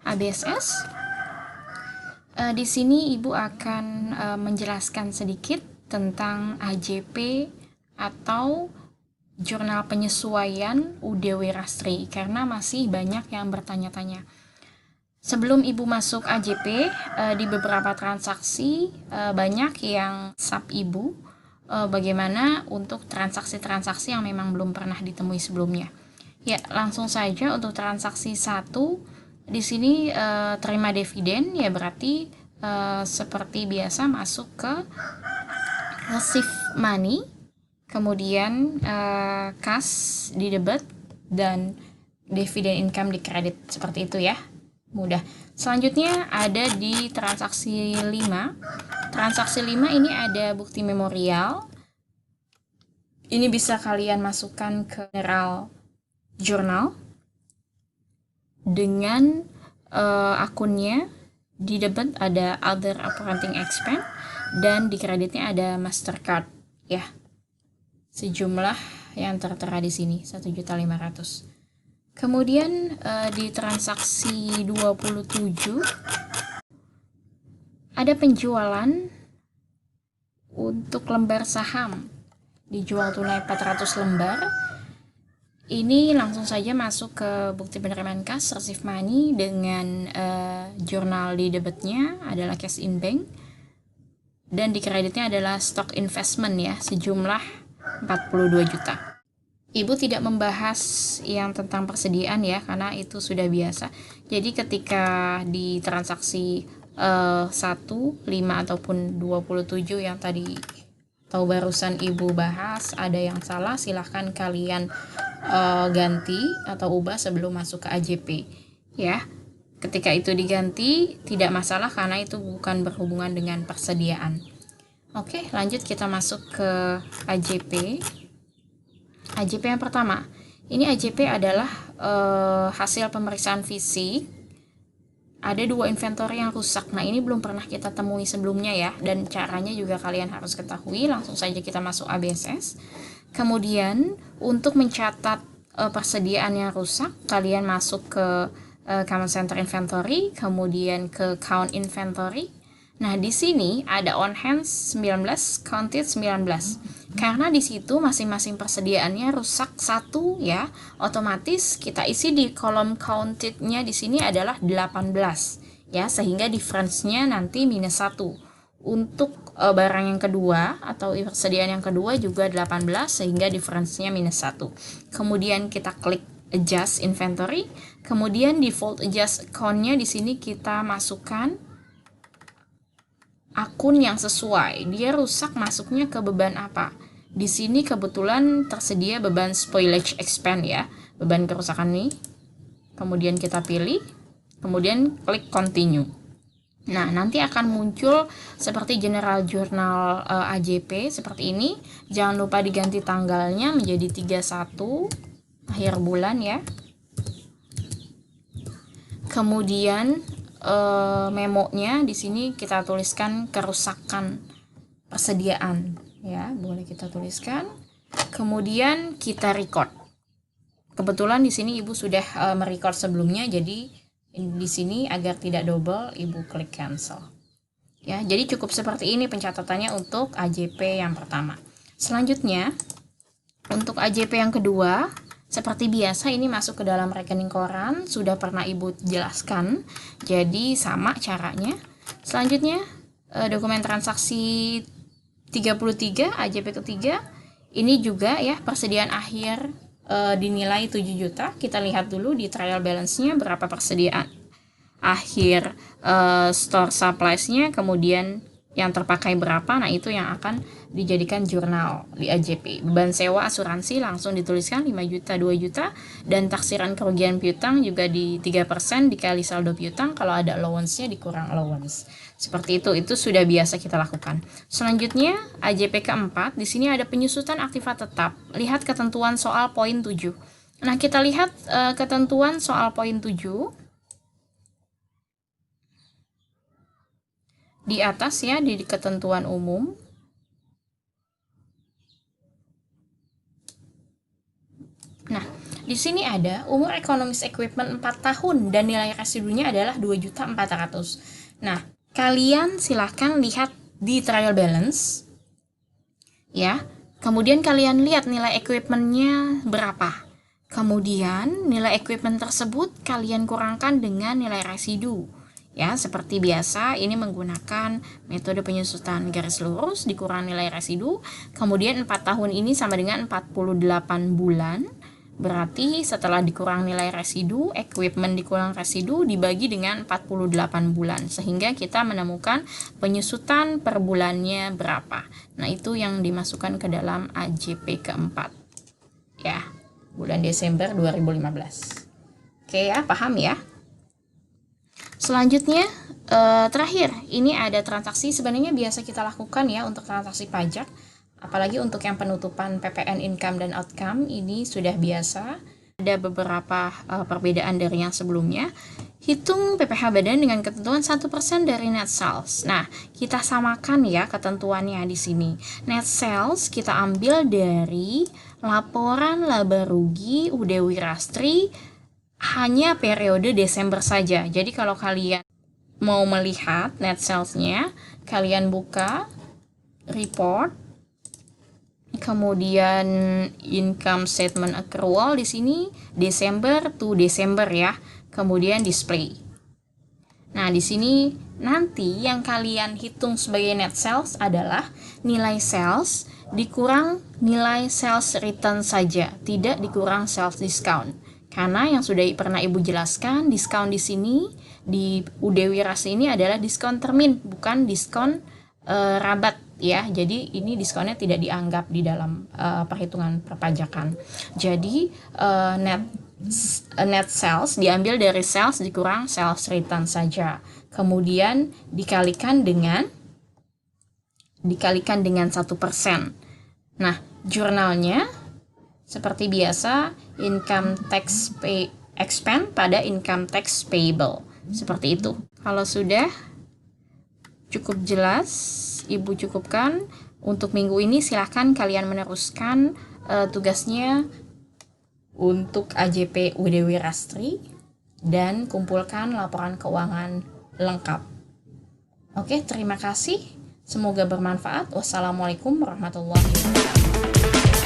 ABSS. Di sini Ibu akan menjelaskan sedikit tentang AJP atau Jurnal Penyesuaian UD Wirastri karena masih banyak yang bertanya-tanya. Sebelum Ibu masuk AJP, di beberapa transaksi banyak yang sub Ibu bagaimana untuk transaksi-transaksi yang memang belum pernah ditemui sebelumnya. Ya, langsung saja untuk transaksi 1 di sini terima dividen, ya berarti seperti biasa masuk ke receive money, kemudian kas di debit dan dividen income di kredit, seperti itu ya. Mudah. Selanjutnya ada di transaksi 5. Transaksi 5 ini ada bukti memorial. Ini bisa kalian masukkan ke general journal dengan akunnya. Di debit ada other operating expense dan di kreditnya ada Mastercard ya. Sejumlah yang tertera di sini 1.500.000. Kemudian di transaksi 27 ada penjualan untuk lembar saham, dijual tunai 400 lembar. Ini langsung saja masuk ke bukti penerimaan kas, receive money, dengan jurnal di debitnya adalah cash in bank, dan di kreditnya adalah stock investment ya, sejumlah 42 juta. Ibu tidak membahas yang tentang persediaan ya, karena itu sudah biasa. Jadi ketika di transaksi 1, 5, ataupun 27 yang tadi atau barusan Ibu bahas ada yang salah, silahkan kalian ganti atau ubah sebelum masuk ke AJP ya. Ketika itu diganti tidak masalah karena itu bukan berhubungan dengan persediaan. Oke, lanjut kita masuk ke AJP. AJP yang pertama, ini AJP adalah hasil pemeriksaan fisik. Ada 2 inventory yang rusak. Nah, ini belum pernah kita temui sebelumnya ya, dan caranya juga kalian harus ketahui. Langsung saja kita masuk ABSS. Kemudian untuk mencatat persediaan yang rusak, kalian masuk ke Command Center Inventory, kemudian ke Count Inventory. Nah, di sini ada on hand 19, counted 19. Karena di situ masing-masing persediaannya rusak 1 ya, otomatis kita isi di kolom counted-nya di sini adalah 18 ya, sehingga difference-nya nanti minus 1. Untuk barang yang kedua atau persediaan yang kedua juga 18 sehingga difference-nya minus 1. Kemudian kita klik adjust inventory, kemudian default adjust account-nya di sini kita masukkan akun yang sesuai. Dia rusak masuknya ke beban apa? Di sini kebetulan tersedia beban spoilage expense ya, beban kerusakan nih. Kemudian kita pilih, kemudian klik continue. Nah, nanti akan muncul seperti general journal AJP seperti ini. Jangan lupa diganti tanggalnya menjadi 31 akhir bulan ya. Kemudian memonya di sini kita tuliskan kerusakan persediaan ya, boleh kita tuliskan. Kemudian kita record. Kebetulan di sini Ibu sudah merecord sebelumnya, jadi di sini agar tidak double Ibu klik cancel. Ya, jadi cukup seperti ini pencatatannya untuk AJP yang pertama. Selanjutnya untuk AJP yang kedua, seperti biasa ini masuk ke dalam rekening koran, sudah pernah Ibu jelaskan, jadi sama caranya. Selanjutnya dokumen transaksi 33 AJP ketiga, ini juga ya persediaan akhir dinilai 7 juta. Kita lihat dulu di trial balance-nya berapa persediaan akhir store supplies-nya, kemudian yang terpakai berapa. Nah, itu yang akan dijadikan jurnal di AJP. Beban sewa asuransi langsung dituliskan 5 juta, 2 juta, dan taksiran kerugian piutang juga di 3% dikali saldo piutang, kalau ada allowance-nya dikurang allowance. Seperti itu sudah biasa kita lakukan. Selanjutnya AJP keempat, di sini ada penyusutan aktiva tetap. Lihat ketentuan soal poin 7. Nah, kita lihat ketentuan soal poin 7 di atas ya, di ketentuan umum. Nah, Di sini ada umur ekonomis equipment 4 tahun dan nilai residunya adalah 2.400.000. Nah, kalian silahkan lihat di trial balance ya. Kemudian kalian lihat nilai equipmentnya berapa. Kemudian nilai equipment tersebut kalian kurangkan dengan nilai residu. Ya, seperti biasa ini menggunakan metode penyusutan garis lurus dikurang nilai residu. Kemudian 4 tahun ini sama dengan 48 bulan. Berarti setelah dikurang nilai residu, equipment dikurang residu dibagi dengan 48 bulan. Sehingga kita menemukan penyusutan per bulannya berapa. Nah, itu yang dimasukkan ke dalam AJP keempat. Ya, bulan Desember 2015. Oke ya, paham ya? Selanjutnya, terakhir, ini ada transaksi sebenarnya biasa kita lakukan ya untuk transaksi pajak. Apalagi untuk yang penutupan PPN income dan outcome ini sudah biasa. Ada beberapa perbedaan dari yang sebelumnya. Hitung PPh badan dengan ketentuan 1% dari net sales. Nah, kita samakan ya ketentuannya di sini. Net sales kita ambil dari laporan laba rugi UD Wirastri hanya periode Desember saja. Jadi kalau kalian mau melihat net sales-nya, kalian buka report, kemudian income statement accrual di sini Desember to Desember ya. Kemudian display. Nah, di sini nanti yang kalian hitung sebagai net sales adalah nilai sales dikurang nilai sales return saja, tidak dikurang sales discount. Karena yang sudah pernah Ibu jelaskan, diskon di sini di UD Wirastri ini adalah diskon termin, bukan diskon rabat ya. Jadi ini diskonnya tidak dianggap di dalam perhitungan perpajakan. Jadi net sales diambil dari sales dikurang sales return saja. Kemudian dikalikan dengan 1%. Nah, jurnalnya seperti biasa income tax expense pada income tax payable. Seperti itu. Kalau sudah cukup jelas, Ibu cukupkan. Untuk minggu ini silahkan kalian meneruskan tugasnya untuk AJP UD Wirastri dan kumpulkan laporan keuangan lengkap. Oke, terima kasih. Semoga bermanfaat. Wassalamualaikum warahmatullahi wabarakatuh.